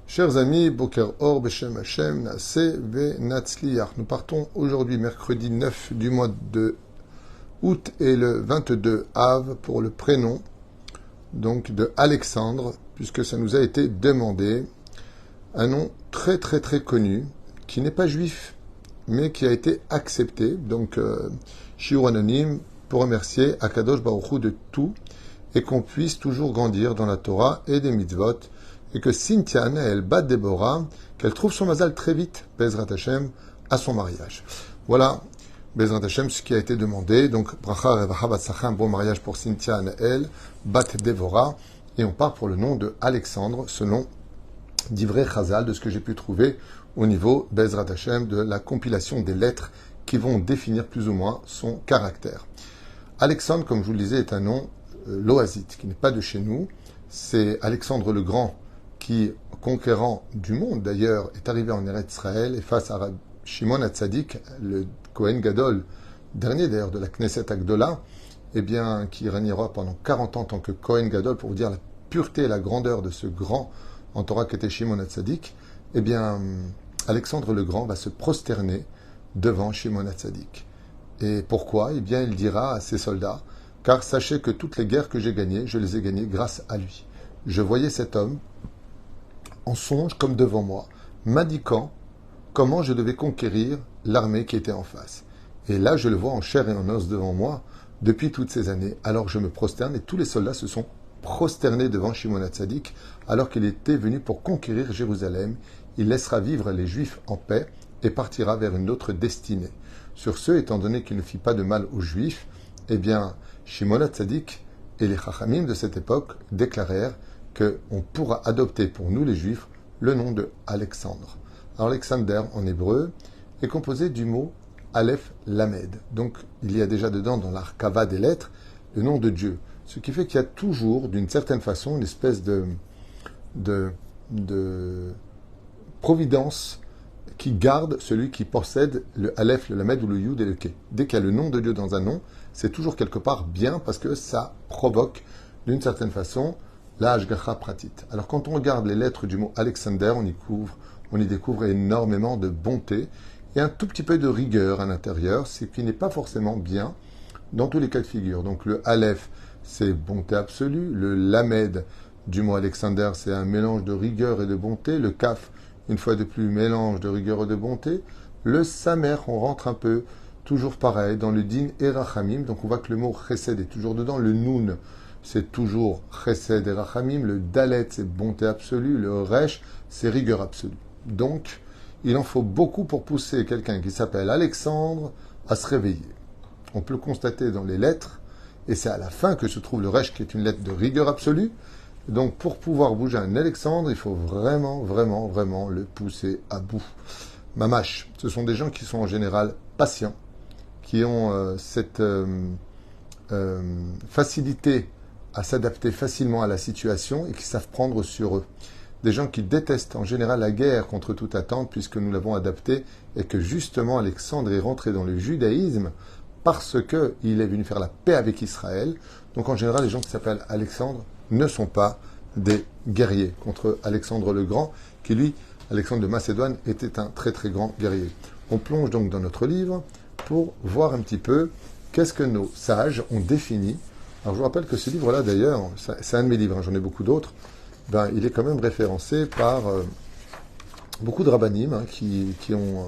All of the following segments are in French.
Chers amis, Boker Or, Beshem Hashem, Naaseh Venatzliach. Nous partons aujourd'hui, mercredi 9 du mois de août et le 22 Av pour le prénom donc de Alexandre, puisque ça nous a été demandé. Un nom très très très connu, qui n'est pas juif, mais qui a été accepté. Donc, shiur anonyme pour remercier Akadosh Baruch Hu de tout et qu'on puisse toujours grandir dans la Torah et des mitzvot. Et que Cynthia elle bat Déborah, qu'elle trouve son mazal très vite, Bezrat Hashem, à son mariage. Voilà, Bezrat Hashem, ce qui a été demandé. Donc, Bracha Revacha Batzlacha, un bon mariage pour Cynthia elle, bat Déborah. Et on part pour le nom de Alexandre, ce nom d'Ivrei Chazal, de ce que j'ai pu trouver au niveau Bezrat Hashem, de la compilation des lettres qui vont définir plus ou moins son caractère. Alexandre, comme je vous le disais, est un nom loazite, qui n'est pas de chez nous. C'est Alexandre le Grand, qui, conquérant du monde d'ailleurs, est arrivé en Eretz Israël et face à Shimon HaTzadik, le Kohen Gadol, dernier d'ailleurs de la Knesset Agdola, eh bien, qui régnera pendant 40 ans en tant que Kohen Gadol, pour vous dire la pureté et la grandeur de ce grand en Torah qu'était Shimon HaTzadik, eh bien, Alexandre le Grand va se prosterner devant Shimon HaTzadik. Et pourquoi? Eh bien, il dira à ses soldats, car sachez que toutes les guerres que j'ai gagnées, je les ai gagnées grâce à lui. Je voyais cet homme en songe comme devant moi, m'indiquant comment je devais conquérir l'armée qui était en face. Et là, je le vois en chair et en os devant moi depuis toutes ces années. Alors je me prosterne et tous les soldats se sont prosternés devant Shimon HaTzadik alors qu'il était venu pour conquérir Jérusalem. Il laissera vivre les Juifs en paix et partira vers une autre destinée. Sur ce, étant donné qu'il ne fit pas de mal aux Juifs, eh bien, Shimon HaTzadik et les Chachamim de cette époque déclarèrent qu'on pourra adopter pour nous les Juifs le nom de Alexandre. Alors Alexander en hébreu est composé du mot Aleph Lamed. Donc il y a déjà dedans dans l'Arkava des lettres le nom de Dieu. Ce qui fait qu'il y a toujours d'une certaine façon une espèce de providence qui garde celui qui possède le Aleph, le Lamed ou le Yud et le Ke. Dès qu'il y a le nom de Dieu dans un nom, c'est toujours quelque part bien parce que ça provoque d'une certaine façon la Hashgacha Pratit. Alors quand on regarde les lettres du mot Alexander, on y découvre énormément de bonté et un tout petit peu de rigueur à l'intérieur, ce qui n'est pas forcément bien dans tous les cas de figure. Donc le Aleph, c'est bonté absolue. Le Lamed du mot Alexander, c'est un mélange de rigueur et de bonté. Le Kaf, une fois de plus, mélange de rigueur et de bonté. Le Samer, on rentre un peu, toujours pareil, dans le Din et Rachamim. Donc on voit que le mot Chesed est toujours dedans. Le Nun, c'est toujours Chesed et Rachamim. Le Dalet, c'est bonté absolue. Le Resh, c'est rigueur absolue. Donc, il en faut beaucoup pour pousser quelqu'un qui s'appelle Alexandre à se réveiller. On peut le constater dans les lettres, et c'est à la fin que se trouve le Resh, qui est une lettre de rigueur absolue. Donc, pour pouvoir bouger un Alexandre, il faut vraiment, vraiment, vraiment le pousser à bout. Mamash, ce sont des gens qui sont en général patients, qui ont cette facilité à s'adapter facilement à la situation et qui savent prendre sur eux. Des gens qui détestent en général la guerre contre toute attente puisque nous l'avons adapté et que justement Alexandre est rentré dans le judaïsme parce qu'il est venu faire la paix avec Israël. Donc en général, les gens qui s'appellent Alexandre ne sont pas des guerriers contre Alexandre le Grand, qui lui, Alexandre de Macédoine, était un très très grand guerrier. On plonge donc dans notre livre pour voir un petit peu qu'est-ce que nos sages ont défini. Alors je vous rappelle que ce livre-là d'ailleurs, c'est un de mes livres, hein, j'en ai beaucoup d'autres, il est quand même référencé par beaucoup de rabbanim hein, qui ont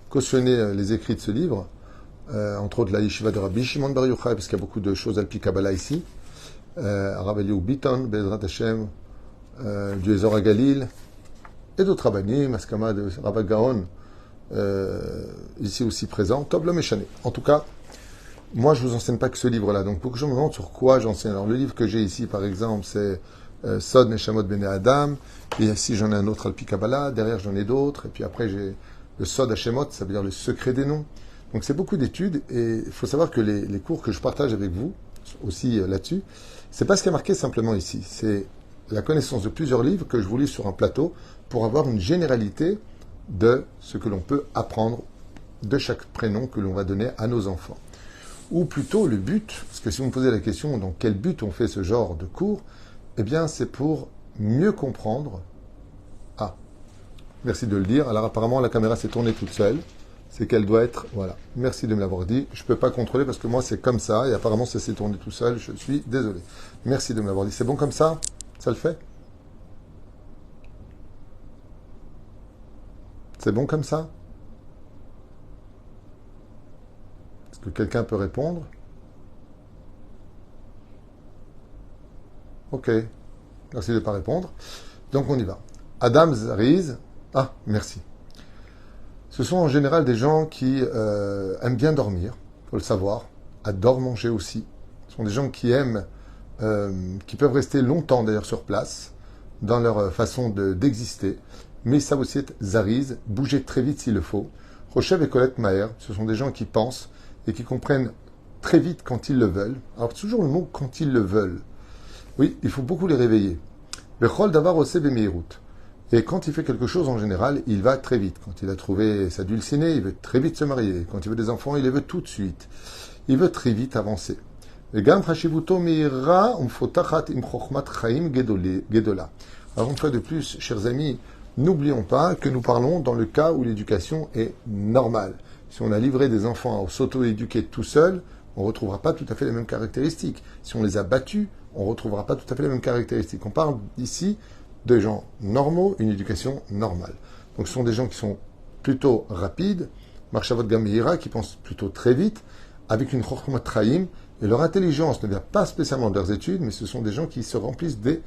cautionné les écrits de ce livre, entre autres la yeshiva de Rabbi Shimon Bar Yochai, parce qu'il y a beaucoup de choses al-pi Kabbalah ici, Rav Eliyahu Biton, Bezrat Hashem, du Ezor Galil, et d'autres rabbanim, Askama de Rav Gaon, ici aussi présent, Tov Lo Meshane. En tout cas, moi je ne vous enseigne pas que ce livre-là, donc pour que je me demande sur quoi j'enseigne. Alors le livre que j'ai ici par exemple, c'est Sod Neshamot Bene Adam, et ici j'en ai un autre Al-Pi Kabbalah, derrière j'en ai d'autres, et puis après j'ai le Sod Hashemot, ça veut dire le secret des noms. Donc c'est beaucoup d'études, et il faut savoir que les cours que je partage avec vous, aussi là-dessus, c'est pas ce qui est marqué simplement ici, c'est la connaissance de plusieurs livres que je vous lis sur un plateau pour avoir une généralité de ce que l'on peut apprendre de chaque prénom que l'on va donner à nos enfants. ou plutôt le but, parce que si vous me posez la question dans quel but on fait ce genre de cours, eh bien c'est pour mieux comprendre. Ah, merci de le dire. Alors apparemment la caméra s'est tournée toute seule. C'est qu'elle doit être, voilà. Merci de me l'avoir dit. Je ne peux pas contrôler parce que moi c'est comme ça et apparemment ça s'est tourné tout seul. Je suis désolé. Merci de me l'avoir dit. C'est bon comme ça? Ça le fait? C'est bon comme ça? Est-ce que quelqu'un peut répondre? Ok. Merci de ne pas répondre. Donc on y va. Adam Zariz. Ah, merci. Ce sont en général des gens qui aiment bien dormir, il faut le savoir, adorent manger aussi. Ce sont des gens qui aiment, qui peuvent rester longtemps d'ailleurs sur place, dans leur façon d'exister, mais ils savent aussi être zariz, bouger très vite s'il le faut. Rochev et Colette Maher, ce sont des gens qui pensent et qui comprennent très vite quand ils le veulent. Alors toujours le mot quand ils le veulent. Oui, il faut beaucoup les réveiller. Bechol davar ose bemeirut. Et quand il fait quelque chose, en général, il va très vite. Quand il a trouvé sa dulcinée, il veut très vite se marier. Quand il veut des enfants, il les veut tout de suite. Il veut très vite avancer. Alors, une fois de plus, chers amis, n'oublions pas que nous parlons dans le cas où l'éducation est normale. Si on a livré des enfants à s'auto-éduquer tout seul, on ne retrouvera pas tout à fait les mêmes caractéristiques. Si on les a battus, on ne retrouvera pas tout à fait les mêmes caractéristiques. On parle ici de gens normaux, une éducation normale. Donc ce sont des gens qui sont plutôt rapides, Marshavot Gamira, qui pensent plutôt très vite, avec une Chokhmat Traim, et leur intelligence ne vient pas spécialement de leurs études, mais ce sont des gens qui se remplissent de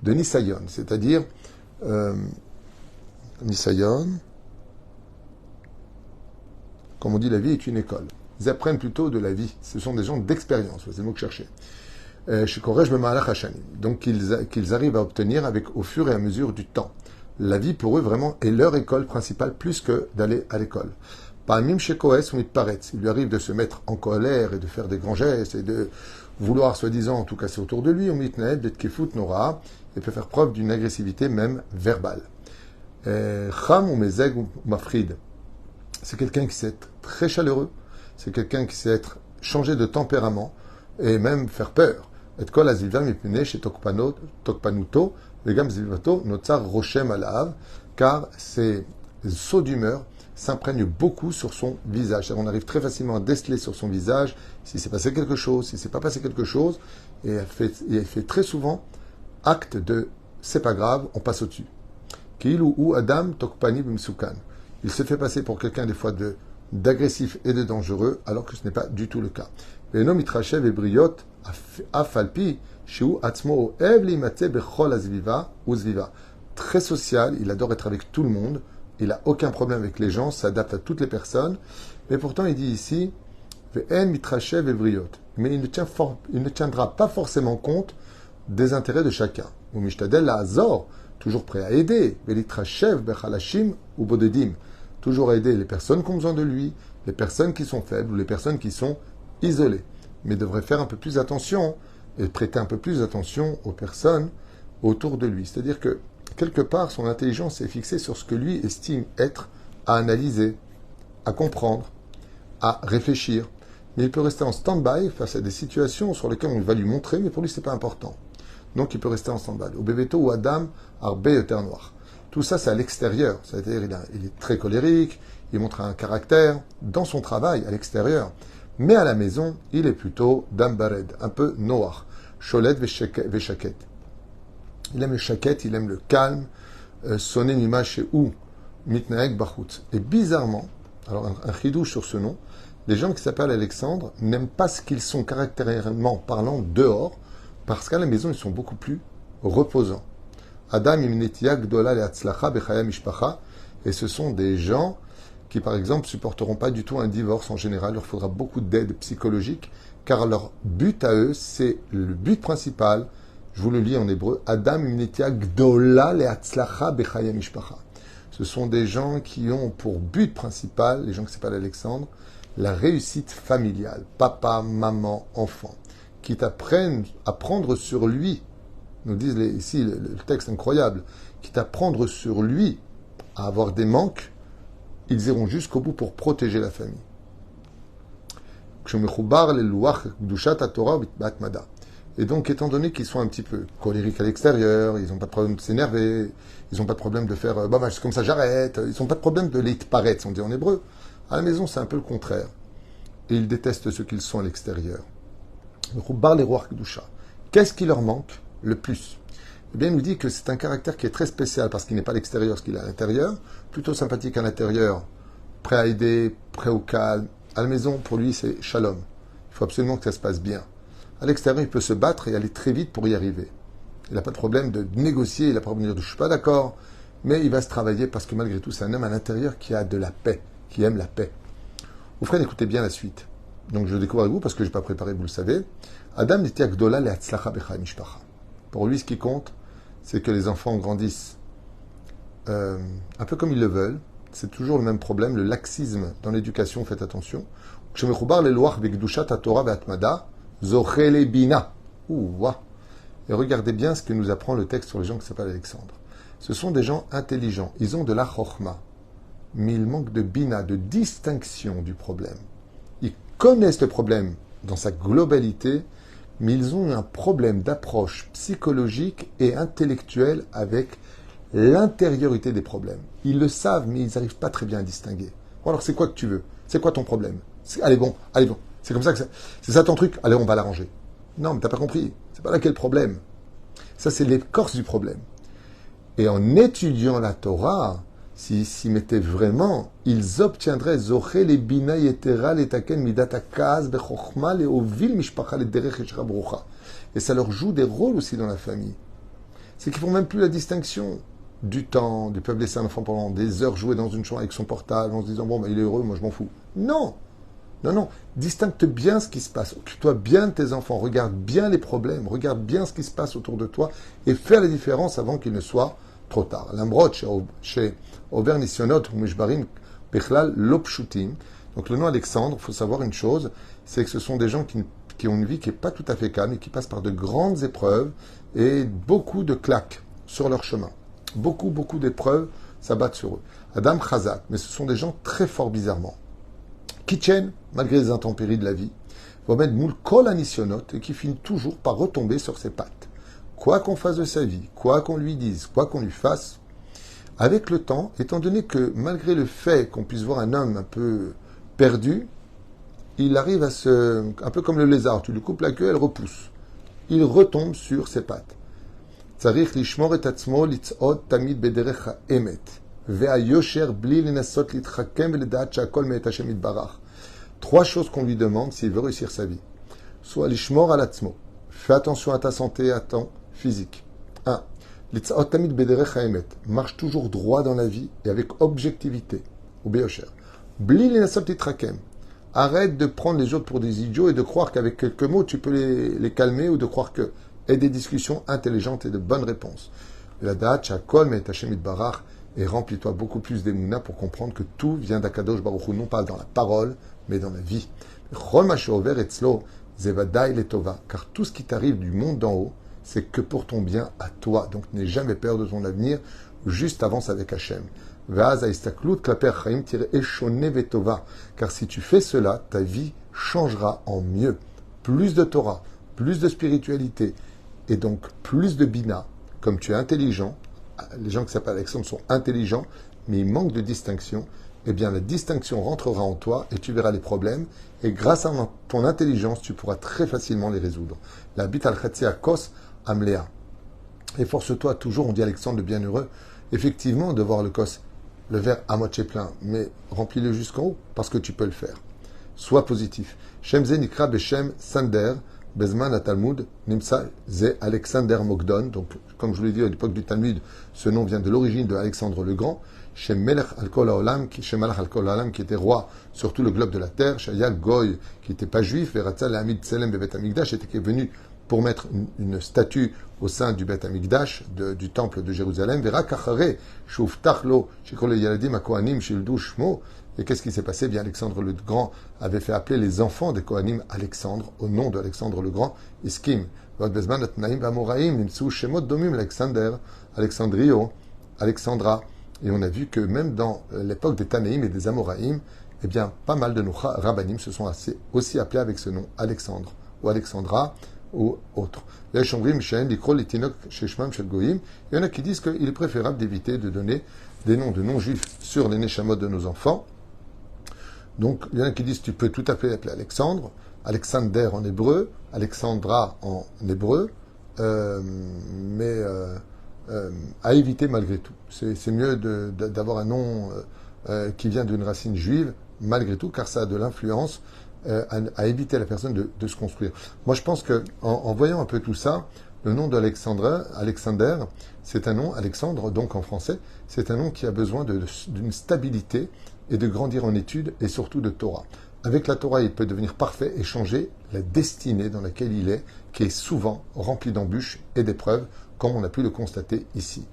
Nisayon, c'est-à-dire Nisayon, comme on dit, la vie est une école. Ils apprennent plutôt de la vie, ce sont des gens d'expérience, c'est le mot que je cherchais. Donc qu'ils arrivent à obtenir au fur et à mesure du temps. La vie pour eux vraiment est leur école principale plus que d'aller à l'école. Il lui arrive de se mettre en colère et de faire des grands gestes et de vouloir soi-disant tout casser autour de lui, et peut faire preuve d'une agressivité même verbale. C'est quelqu'un qui sait être très chaleureux, c'est quelqu'un qui sait être changé de tempérament et même faire peur. Et kol azilva mipnei tokpanuto vegam zilvato notzar roshem alav, car ces sauts d'humeur s'imprègnent beaucoup sur son visage. On arrive très facilement à déceler sur son visage si s'est passé quelque chose, si s'est pas passé quelque chose, et elle fait très souvent acte de c'est pas grave, on passe au-dessus. Kiilu ou adam tokpani bimsukan. Il se fait passer pour quelqu'un des fois d'agressif et de dangereux, alors que ce n'est pas du tout le cas. Venom itrachev et briot afalpi shiu atzmo ev limatze bechol azviva uzviva. Très social, il adore être avec tout le monde, il n'a aucun problème avec les gens, s'adapte à toutes les personnes, mais pourtant il dit ici ve'en mitrachev et briot. Mais il ne tiendra pas forcément compte des intérêts de chacun. Ou mishtadel la azor, toujours prêt à aider, ve'litrachev bechalashim ou bodedim. Toujours aider les personnes qui ont besoin de lui, les personnes qui sont faibles ou les personnes qui sont isolées. Mais devrait faire un peu plus attention et prêter un peu plus attention aux personnes autour de lui. C'est-à-dire que, quelque part, son intelligence est fixée sur ce que lui estime être à analyser, à comprendre, à réfléchir. Mais il peut rester en stand-by face à des situations sur lesquelles on va lui montrer, mais pour lui, ce n'est pas important. Donc, il peut rester en stand-by. Au Bebeto ou Adam, Arbe et Terre Noire. Tout ça, c'est à l'extérieur. C'est-à-dire, il est très colérique, il montre un caractère dans son travail, à l'extérieur. Mais à la maison, il est plutôt dambared, un peu noir. Cholet veshaket. Il aime le shaket, il aime le calme. Soné nima chez ou mitnaek bachut. Et bizarrement, alors un chidouche sur ce nom, les gens qui s'appellent Alexandre n'aiment pas ce qu'ils sont caractériellement parlant dehors, parce qu'à la maison, ils sont beaucoup plus reposants. Adam imnetia gdola leatzlacha bechaya mishpacha, et ce sont des gens qui, par exemple, supporteront pas du tout un divorce en général. Il leur faudra beaucoup d'aide psychologique, car leur but à eux, c'est le but principal. Je vous le lis en hébreu. Adam imnetia gdola leatzlacha bechaya mishpacha. Ce sont des gens qui ont pour but principal, les gens qui s'appellent Alexandre, la réussite familiale. Papa, maman, enfant. Qui t'apprennent à prendre sur lui, nous disent ici le texte incroyable, qui t'apprendre sur lui à avoir des manques, ils iront jusqu'au bout pour protéger la famille. Et donc, étant donné qu'ils sont un petit peu colériques à l'extérieur, ils n'ont pas de problème de s'énerver, ils n'ont pas de problème de faire c'est comme ça, j'arrête, ils n'ont pas de problème de les paraître, on dit en hébreu. À la maison, c'est un peu le contraire. Et ils détestent ce qu'ils sont à l'extérieur. Qu'est-ce qui leur manque le plus? Eh bien, il nous dit que c'est un caractère qui est très spécial parce qu'il n'est pas à l'extérieur, ce qu'il est à l'intérieur. Plutôt sympathique à l'intérieur, prêt à aider, prêt au calme. À la maison, pour lui, c'est shalom. Il faut absolument que ça se passe bien. À l'extérieur, il peut se battre et aller très vite pour y arriver. Il n'a pas de problème de négocier, il n'a pas de problème de dire je ne suis pas d'accord, mais il va se travailler parce que malgré tout, c'est un homme à l'intérieur qui a de la paix, qui aime la paix. Vous frères, écoutez bien la suite. Donc je découvre avec vous parce que je n'ai pas préparé, vous le savez. Adam n'était gdola le hatzlacha bechai mishpacha. Pour lui, ce qui compte, c'est que les enfants grandissent un peu comme ils le veulent. C'est toujours le même problème, le laxisme dans l'éducation, faites attention. Et regardez bien ce que nous apprend le texte sur les gens qui s'appellent Alexandre. Ce sont des gens intelligents, ils ont de la chokhma, mais il manque de bina, de distinction du problème. Ils connaissent le problème dans sa globalité, mais ils ont un problème d'approche psychologique et intellectuelle avec l'intériorité des problèmes. Ils le savent, mais ils n'arrivent pas très bien à distinguer. Bon, alors, c'est quoi que tu veux? C'est quoi ton problème? Allez, bon. C'est comme ça que c'est ça ton truc? Allez, on va l'arranger. Non, mais t'as pas compris. C'est pas là qu'est le problème. Ça, c'est l'écorce du problème. Et en étudiant la Torah, s'ils s'y mettaient vraiment, ils obtiendraient Zoché les bina yetera les taken midata kaz bechokhma les ovil mishpacha les derech et shrabrucha. Et ça leur joue des rôles aussi dans la famille. C'est qu'ils font même plus la distinction du temps. Ils peuvent laisser un enfant pendant des heures jouer dans une chambre avec son portable en se disant il est heureux, moi je m'en fous. Non. Distincte bien ce qui se passe. Occupe-toi bien de tes enfants. Regarde bien les problèmes. Regarde bien ce qui se passe autour de toi et fais la différence avant qu'il ne soit trop tard. L'ambrot chez Ober Nisionot ou Mishbarim Bechlal Lopshutim. Donc le nom Alexandre, il faut savoir une chose, c'est que ce sont des gens qui ont une vie qui n'est pas tout à fait calme et qui passent par de grandes épreuves et beaucoup de claques sur leur chemin. Beaucoup d'épreuves s'abattent sur eux. Adam Chazak, mais ce sont des gens très forts bizarrement. Qui tiennent, malgré les intempéries de la vie, vont mettre moule kol anisionot et qui finit toujours par retomber sur ses pattes. Quoi qu'on fasse de sa vie, quoi qu'on lui dise, quoi qu'on lui fasse, avec le temps, étant donné que malgré le fait qu'on puisse voir un homme un peu perdu, il arrive à un peu comme le lézard, tu lui coupes la queue, elle repousse. Il retombe sur ses pattes. Tzarich lishmor et atzmo litzot tamid bederech ha'emet. Trois choses qu'on lui demande s'il veut réussir sa vie. Soit l'ishmor al atzmo. Fais attention à ta santé et à ton physique. 1. Litzot tamid bederech ha'emet. Marche toujours droit dans la vie et avec objectivité. Ou be'yosher. Bli linasot litchakem. Arrête de prendre les autres pour des idiots et de croire qu'avec quelques mots tu peux les calmer ou de croire que. Et des discussions intelligentes et de bonnes réponses. La date, Shakol, mais Hashem Itbarach, et remplis-toi beaucoup plus d'émouna pour comprendre que tout vient d'Akadosh Baruch Hu, non pas dans la parole, mais dans la vie. Car tout ce qui t'arrive du monde d'en haut, c'est que pour ton bien à toi. Donc n'aie jamais peur de ton avenir, juste avance avec Hashem. Car si tu fais cela, ta vie changera en mieux. Plus de Torah, plus de spiritualité, et donc plus de bina. Comme tu es intelligent, les gens qui s'appellent Alexandre sont intelligents, mais ils manquent de distinction, eh bien la distinction rentrera en toi et tu verras les problèmes, et grâce à ton intelligence, tu pourras très facilement les résoudre. La bit al kos amlea. Efforce-toi toujours, on dit Alexandre le bienheureux, effectivement de voir le kos, le verre à moitié plein, mais remplis-le jusqu'en haut, parce que tu peux le faire. Sois positif. Shem ze nikra beshem sander, Bezman à Talmud, Nimsa, Ze Alexander Mogdon. Donc, comme je vous l'ai dit à l'époque du Talmud, ce nom vient de l'origine de Alexandre le Grand. Shem Melech Al-Kol HaOlam, Shem Malach Al-Kol HaOlam, qui était roi sur tout le globe de la terre. Shaya Goy, qui n'était pas juif. Veratza Hamid Tselem Bevet Amigdash, qui est venu pour mettre une statue au sein du Bet Amigdash, du temple de Jérusalem. Vera Kachare, Shuf Tachlo, Shikol Yaladim Akohanim, Shildu Shmo. Et qu'est-ce qui s'est passé? Bien, Alexandre le Grand avait fait appeler les enfants des Kohanim Alexandre, au nom d'Alexandre le Grand, Iskim. Alexander, Alexandrio, Alexandra. Et on a vu que même dans l'époque des Tanaïm et des Amoraïm, eh bien, pas mal de nos rabbinim se sont aussi appelés avec ce nom, Alexandre, ou Alexandra, ou autre. Il y en a qui disent qu'il est préférable d'éviter de donner des noms de non-juifs sur les neshamot de nos enfants. Donc, il y en a qui disent tu peux tout à fait appeler Alexandre, Alexander en hébreu, Alexandra en hébreu, mais à éviter malgré tout. C'est mieux d'avoir un nom qui vient d'une racine juive, malgré tout, car ça a de l'influence à éviter à la personne de se construire. Moi, je pense que en voyant un peu tout ça, le nom Alexander, c'est un nom, Alexandre, donc en français, c'est un nom qui a besoin d'une stabilité et de grandir en études et surtout de Torah. Avec la Torah, il peut devenir parfait et changer la destinée dans laquelle il est, qui est souvent remplie d'embûches et d'épreuves, comme on a pu le constater ici.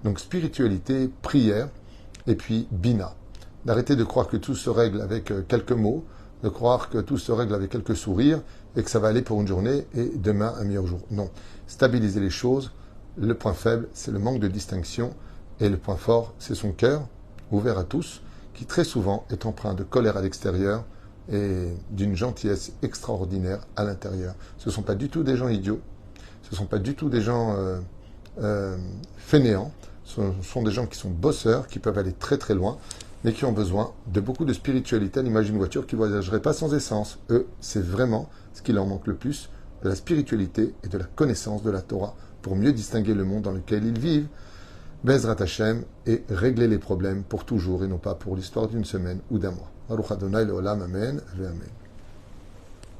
Donc spiritualité, prière, et puis bina. D'arrêter de croire que tout se règle avec quelques mots, de croire que tout se règle avec quelques sourires, et que ça va aller pour une journée, et demain un meilleur jour. Non. Stabiliser les choses, le point faible, c'est le manque de distinction, et le point fort, c'est son cœur, ouvert à tous, qui très souvent est empreint de colère à l'extérieur, et d'une gentillesse extraordinaire à l'intérieur. Ce ne sont pas du tout des gens idiots, ce ne sont pas du tout des gens fainéants, ce sont des gens qui sont bosseurs, qui peuvent aller très très loin, mais qui ont besoin de beaucoup de spiritualité à l'image d'une voiture qui ne voyagerait pas sans essence. Eux, c'est vraiment ce qui leur manque le plus, de la spiritualité et de la connaissance de la Torah, pour mieux distinguer le monde dans lequel ils vivent, Bezrat Hashem, et régler les problèmes pour toujours et non pas pour l'histoire d'une semaine ou d'un mois. Baruch Adonai le'olam, amen, ve amen.